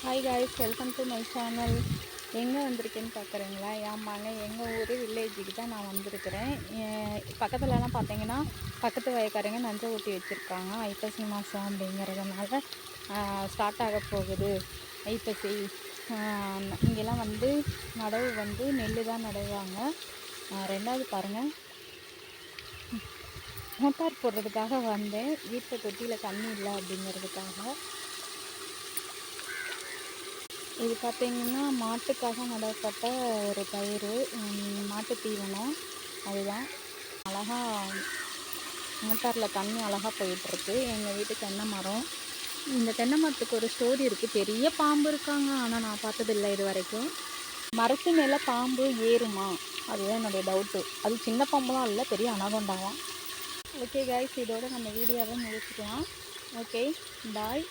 Hi guys, welcome to my channel. எங்கே வந்திருக்கேன்னு பார்க்குறீங்களா? ஆமாங்க, எங்கள் ஊர் வில்லேஜுக்கு தான் நான் வந்திருக்கிறேன். பக்கத்துலலாம் பார்த்தீங்கன்னா பக்கத்து வயக்காரங்க நஞ்சை ஊற்றி வச்சுருக்காங்க. ஐப்பசி மாதம் அப்படிங்கிறதுனால ஸ்டார்ட் ஆக போகுது ஐப்பசி. இங்கெல்லாம் வந்து நடவு வந்து நெல் தான் நடுவாங்க. ரெண்டாவது பாருங்கள், மோட்டார் போடுறதுக்காக வந்தேன். வீட்டில் தொட்டியில் தண்ணி இல்லை அப்படிங்கிறதுக்காக. இது பார்த்திங்கன்னா மாட்டுக்காக நடப்பட்ட ஒரு பயிர், மாட்டு தீவனம். அதுதான் அழகாக மோட்டாரில் தண்ணி அழகாக போயிட்டுருக்கு. எங்கள் வீட்டு தென்னை மரம். இந்த தென்னை மரத்துக்கு ஒரு ஸ்டோரி இருக்குது. பெரிய பாம்பு இருக்காங்க, ஆனால் நான் பார்த்ததில்லை இது வரைக்கும். மரத்து மேலே பாம்பு ஏறுமா? அதுதான் என்னுடைய டவுட்டு. அது சின்ன பாம்புலாம் இல்லை, பெரிய அனகொண்டாவாம். ஓகே காய்ஸ், இதோட நம்ம வீடியோவை முடிச்சுக்கலாம். ஓகே, பாய்.